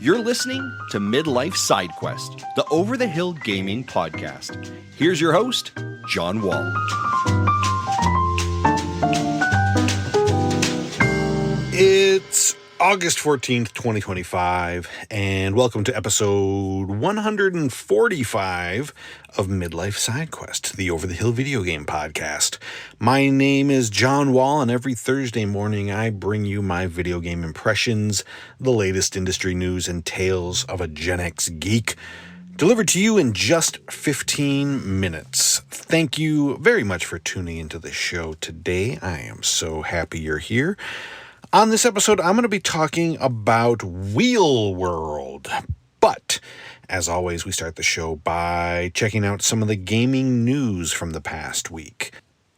You're listening to Midlife Side Quest, the Over the Hill Gaming podcast. Here's your host, John Wall. It's August 14th, 2025, and welcome to episode 145 of Midlife Side Quest, the Over the Hill video game podcast. My name is John Wall, and every Thursday morning I bring you my video game impressions, the latest industry news, and tales of a Gen X geek, delivered to you in just 15 minutes. Thank you very much for tuning into the show today. I am so happy you're here. On this episode, I'm going to be talking about Wheel World. But, as always, we start the show by checking out some of the gaming news from the past week.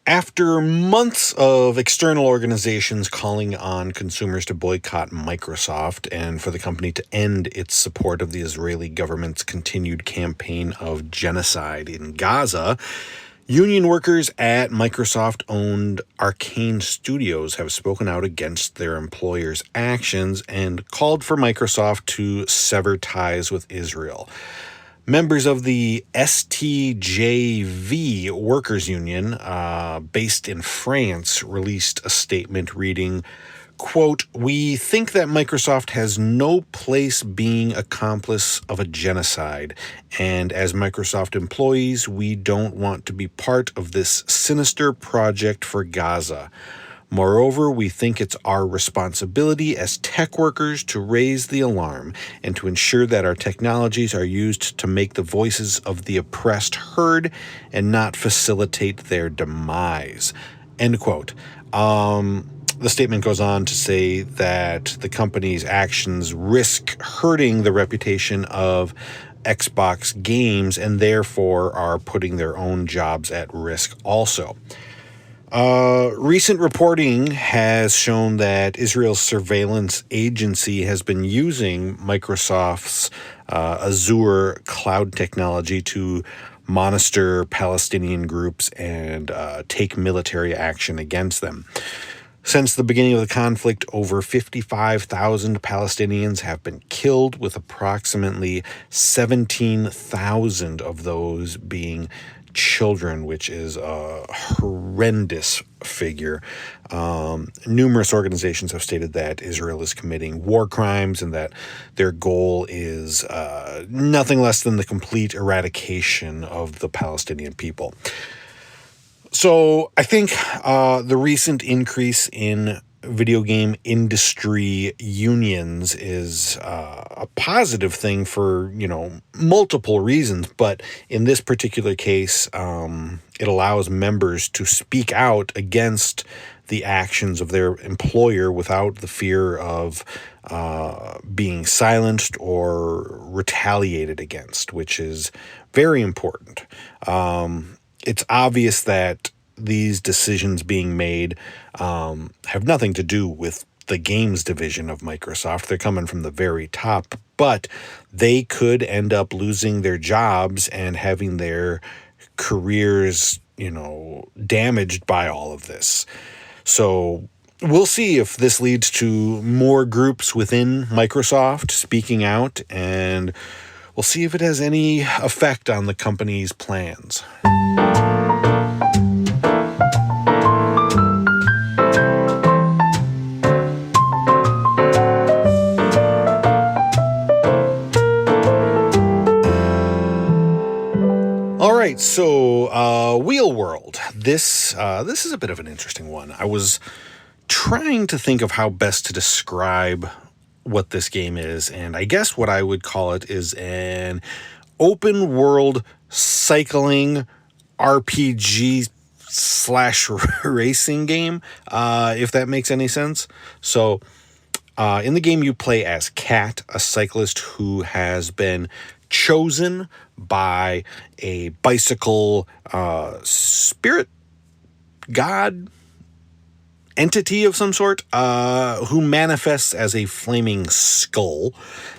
After months of external organizations calling on consumers to boycott Microsoft and for the company to end its support of the Israeli government's continued campaign of genocide in Gaza, union workers at Microsoft-owned Arcane Studios have spoken out against their employer's actions and called for Microsoft to sever ties with Israel. Members of the STJV Workers Union, based in France, released a statement reading, quote, "We think that Microsoft has no place being accomplice of a genocide, and as Microsoft employees, we don't want to be part of this sinister project for Gaza. Moreover, we think it's our responsibility as tech workers to raise the alarm and to ensure that our technologies are used to make the voices of the oppressed heard and not facilitate their demise." End quote. The statement goes on to say that the company's actions risk hurting the reputation of Xbox games and therefore are putting their own jobs at risk also. Recent reporting has shown that Israel's surveillance agency has been using Microsoft's Azure cloud technology to monitor Palestinian groups and take military action against them. Since the beginning of the conflict, over 55,000 Palestinians have been killed, with approximately 17,000 of those being children, which is a horrendous figure. Numerous organizations have stated that Israel is committing war crimes and that their goal is nothing less than the complete eradication of the Palestinian people. So I think the recent increase in video game industry unions is a positive thing for, multiple reasons. But in this particular case, it allows members to speak out against the actions of their employer without the fear of being silenced or retaliated against, which is very important. It's obvious that these decisions being made have nothing to do with the games division of Microsoft. They're coming from the very top, but they could end up losing their jobs and having their careers, damaged by all of this. So we'll see if this leads to more groups within Microsoft speaking out, and we'll see if it has any effect on the company's plans. All right, so Wheel World. This is a bit of an interesting one. I was trying to think of how best to describe what this game is, and I guess what I would call it is an open world cycling RPG / racing game, if that makes any sense. So in the game you play as Kat, a cyclist who has been chosen by a bicycle spirit god entity of some sort, who manifests as a flaming skull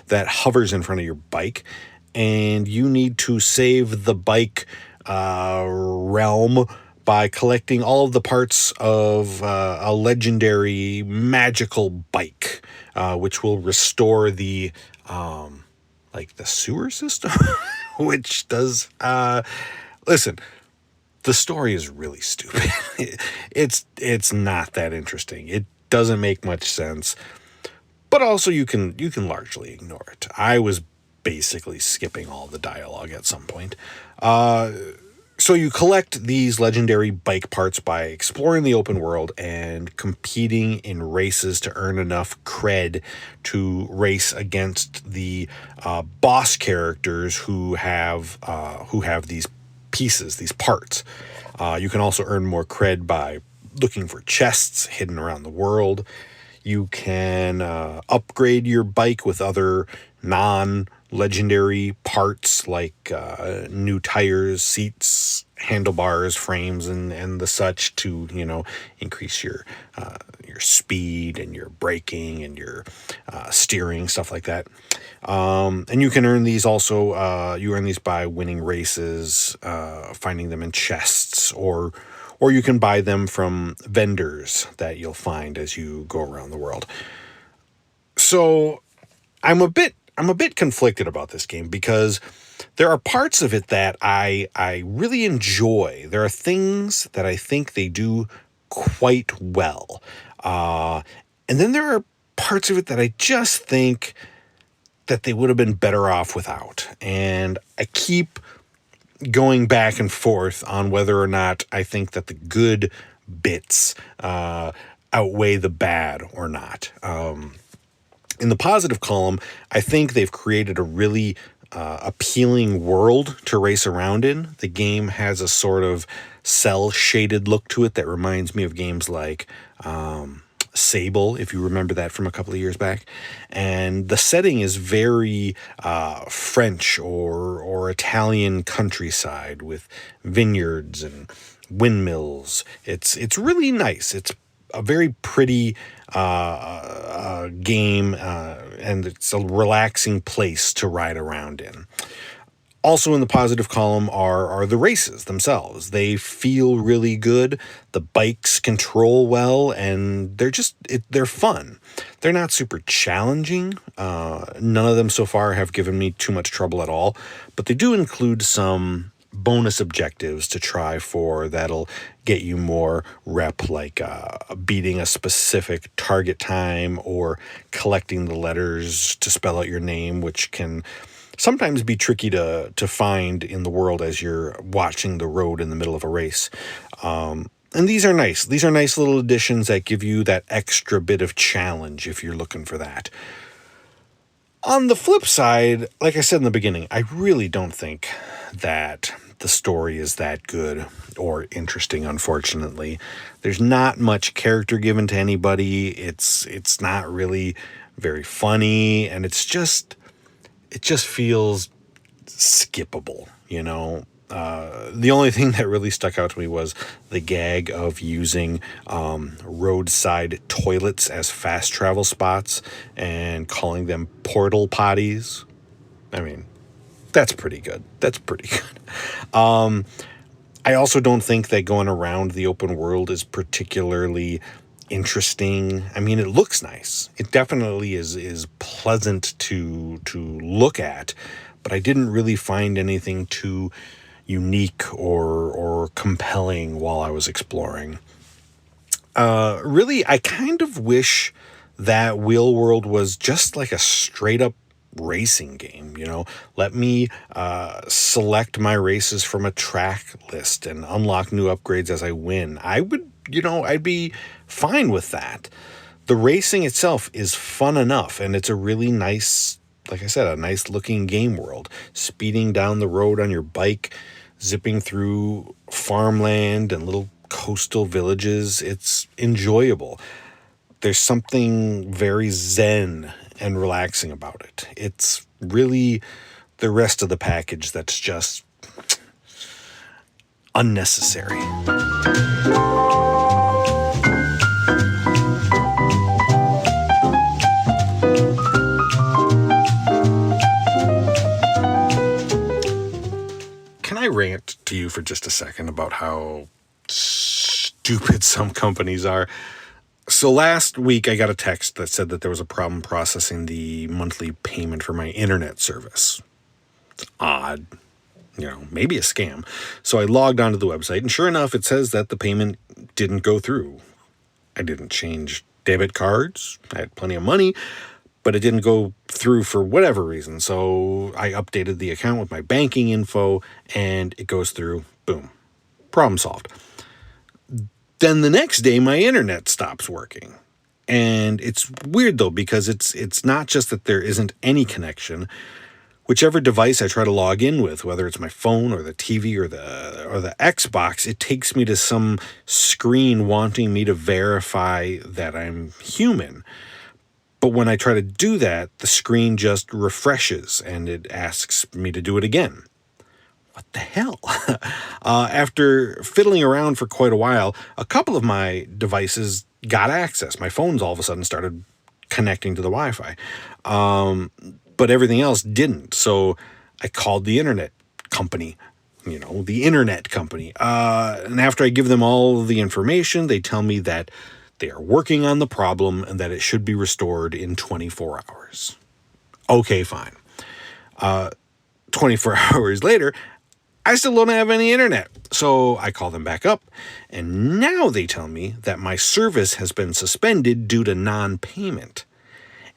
that hovers in front of your bike, and you need to save the bike realm by collecting all of the parts of a legendary magical bike, which will restore the the sewer system, which does. Listen, the story is really stupid. It's not that interesting. It doesn't make much sense. But also you can largely ignore it. I was basically skipping all the dialogue at some point. So you collect these legendary bike parts by exploring the open world and competing in races to earn enough cred to race against the boss characters who have these pieces, these parts. You can also earn more cred by looking for chests hidden around the world. You can upgrade your bike with other non-legendary parts like new tires, seats, handlebars, frames, and the such to, increase your speed and your braking and your steering, stuff like that. And you can earn these also. You earn these by winning races, finding them in chests, or you can buy them from vendors that you'll find as you go around the world. So I'm a bit conflicted about this game because there are parts of it that I really enjoy. There are things that I think they do quite well. And then there are parts of it that I just think that they would have been better off without. And I keep going back and forth on whether or not I think that the good bits outweigh the bad or not. In the positive column, I think they've created a really appealing world to race around in. The game has a sort of cel-shaded look to it that reminds me of games like Sable, if you remember that from a couple of years back. And the setting is very French or Italian countryside with vineyards and windmills. It's really nice. It's a very pretty game, and it's a relaxing place to ride around in. Also in the positive column are the races themselves. They feel really good. The bikes control well, and they're fun. They're not super challenging. None of them so far have given me too much trouble at all, but they do include some bonus objectives to try for that'll get you more rep, like beating a specific target time or collecting the letters to spell out your name, which can sometimes be tricky to find in the world as you're watching the road in the middle of a race. And these are nice. These are nice little additions that give you that extra bit of challenge if you're looking for that. On the flip side, like I said in the beginning, I really don't think that the story is that good or interesting, unfortunately. There's not much character given to anybody. It's not really very funny, and it just feels skippable, The only thing that really stuck out to me was the gag of using roadside toilets as fast travel spots and calling them portal potties. I mean, that's pretty good. I also don't think that going around the open world is particularly interesting. I mean, it looks nice. It definitely is pleasant to look at, but I didn't really find anything too unique or compelling while I was exploring. Really, I kind of wish that Wheel World was just like a straight up racing game. Let me select my races from a track list and unlock new upgrades as I win. I'd be fine with that. The racing itself is fun enough, and it's a really nice, like I said, a nice looking game world. Speeding down the road on your bike, zipping through farmland and little coastal villages, it's enjoyable. There's something very zen and relaxing about it. It's really the rest of the package that's just unnecessary. Can I rant to you for just a second about how stupid some companies are. So last week I got a text that said that there was a problem processing the monthly payment for my internet service. It's odd. Maybe a scam. So I logged onto the website, and sure enough, it says that the payment didn't go through. I didn't change debit cards. I had plenty of money, but it didn't go through for whatever reason. So I updated the account with my banking info, and it goes through. Boom. Problem solved. Then the next day, my internet stops working. And it's weird, though, because it's not just that there isn't any connection. Whichever device I try to log in with, whether it's my phone or the TV or the Xbox, it takes me to some screen wanting me to verify that I'm human. But when I try to do that, the screen just refreshes and it asks me to do it again. What the hell? After fiddling around for quite a while, a couple of my devices got access. My phones all of a sudden started connecting to the Wi-Fi. But everything else didn't. So I called the internet company, the internet company. And after I give them all the information, they tell me that they are working on the problem and that it should be restored in 24 hours. Okay, fine. 24 hours later, I still don't have any internet. So I call them back up, and now they tell me that my service has been suspended due to non-payment.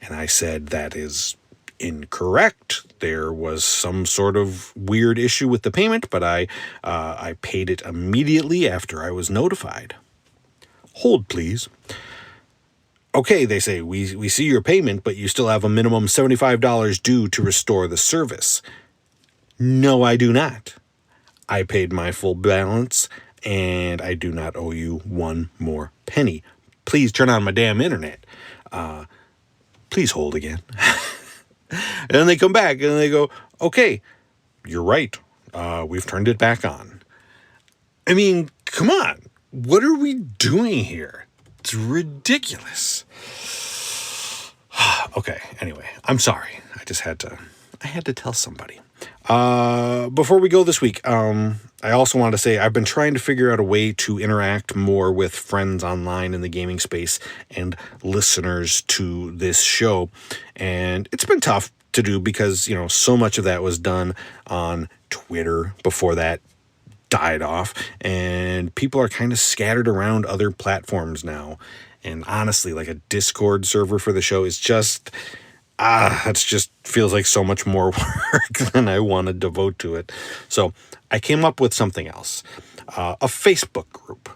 And I said that is incorrect. There was some sort of weird issue with the payment, but I paid it immediately after I was notified. Hold, please. Okay, they say, we see your payment, but you still have a minimum $75 due to restore the service. No, I do not. I paid my full balance, and I do not owe you one more penny. Please turn on my damn internet. Please hold again. And then they come back and they go, okay, you're right. We've turned it back on. I mean, come on. What are we doing here? It's ridiculous. Okay, anyway, I'm sorry. I had to tell somebody. Before we go this week, I also want to say I've been trying to figure out a way to interact more with friends online in the gaming space and listeners to this show. And it's been tough to do because, so much of that was done on Twitter before that died off. And people are kind of scattered around other platforms now. And honestly, like a Discord server for the show is just... it just feels like so much more work than I want to devote to it. So I came up with something else, a Facebook group.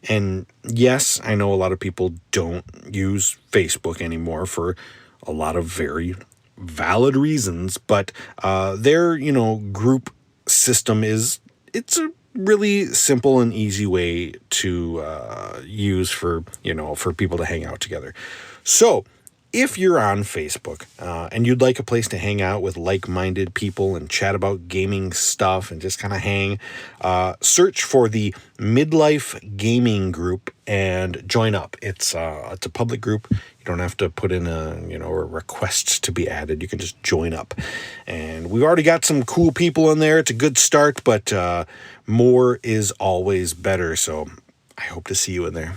And yes, I know a lot of people don't use Facebook anymore for a lot of very valid reasons, but their, group system it's a really simple and easy way to use for people to hang out together. So if you're on Facebook and you'd like a place to hang out with like-minded people and chat about gaming stuff and just kind of hang, search for the Midlife Gaming Group and join up. It's a public group. You don't have to put in a request to be added. You can just join up. And we've already got some cool people in there. It's a good start, but more is always better. So I hope to see you in there.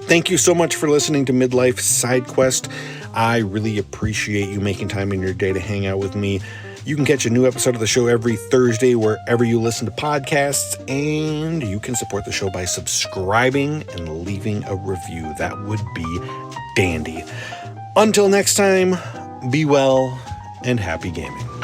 Thank you so much for listening to Midlife Side Quest. I really appreciate you making time in your day to hang out with me. You can catch a new episode of the show every Thursday wherever you listen to podcasts, and you can support the show by subscribing and leaving a review. That would be dandy. Until next time, be well and happy gaming.